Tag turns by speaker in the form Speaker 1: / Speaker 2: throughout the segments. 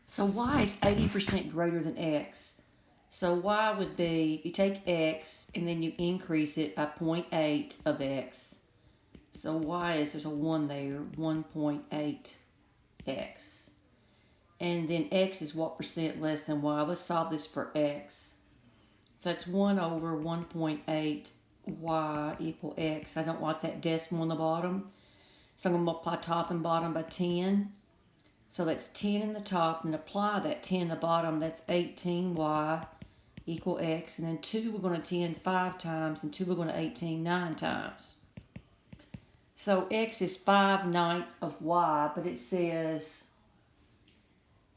Speaker 1: So y is 80% greater than x. So y would be, you take x and then you increase it by 0.8 of x. So y is, there's a 1 there, 1.8x. And then x is what percent less than y. Let's solve this for x. So that's 1 over 1.8 y equal x. I don't want that decimal on the bottom. So I'm going to multiply top and bottom by 10. So that's 10 in the top, and apply that 10 in the bottom. That's 18y equal x. And then 2 we're going to 10 5 times, and 2 we're going to 18 9 times. So x is 5/9 of y, but it says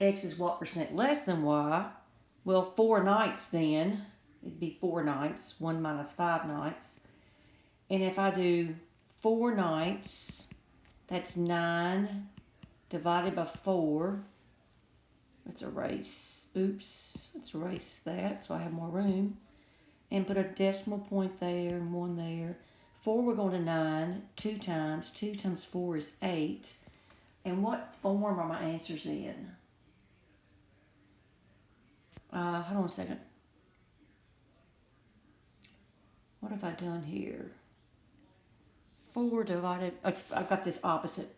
Speaker 1: x is what percent less than y? Well, 4/9 then. It'd be 4/9, 1 minus 5/9. And if I do 4/9, that's 9 divided by 4. Let's erase. Oops. Let's erase that so I have more room. And put a decimal point there and 1 there. 4 we're going to 9. 2 times 4 is 8. And what form are my answers in? Hold on a second. What have I done here? 4 divided, I've got this opposite.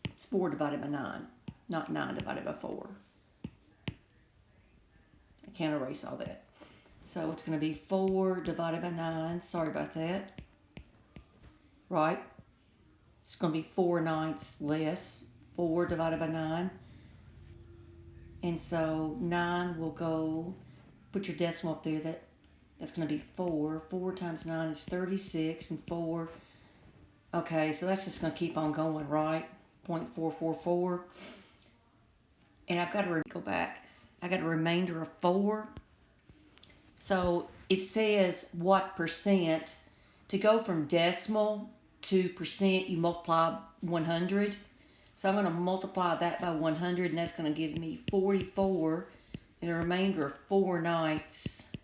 Speaker 1: It's 4 divided by 9, not 9 divided by 4. I can't erase all that. So it's going to be 4 divided by 9. Sorry about that. Right? It's going to be 4/9 less. 4 divided by 9. And so 9 will go, put your decimal up there, that's going to be 4. 4 times 9 is 36, and 4, okay, so that's just going to keep on going, right? 0.444. And I've got to go back. I got a remainder of 4. So it says what percent. To go from decimal to percent, you multiply 100. So I'm going to multiply that by 100, and that's going to give me 44 and a remainder of 4/9%.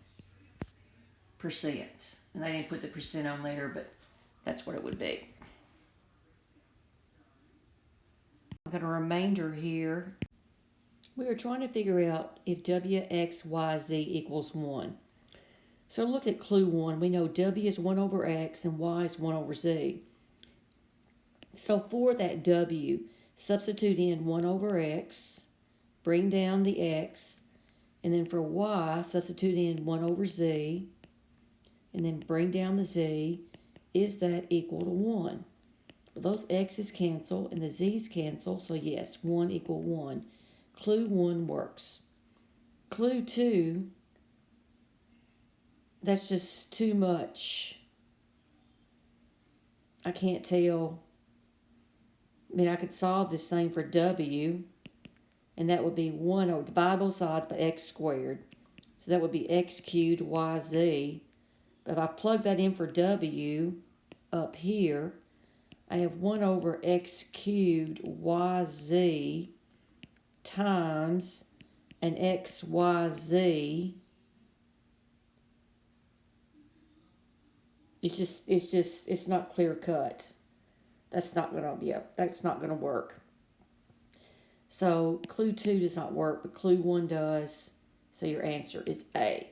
Speaker 1: And they didn't put the percent on there, but that's what it would be. I've got a remainder here. We are trying to figure out if wxyz equals 1. So look at clue 1. We know w is 1 over x and y is 1 over z. So for that w, substitute in 1 over x, bring down the x, and then for y, substitute in 1 over z, and then bring down the z. Is that equal to 1? Well, those x's cancel and the z's cancel, so yes, 1 equal 1. Clue 1 works. Clue 2, that's just too much. I can't tell. I mean, I could solve this thing for w, and that would be 1 over, divide both sides by x squared. So that would be x cubed yz. But if I plug that in for w up here, I have 1 over x cubed yz times an xyz. It's not clear cut. That's not gonna work. So clue 2 does not work, but clue 1 does. So your answer is A.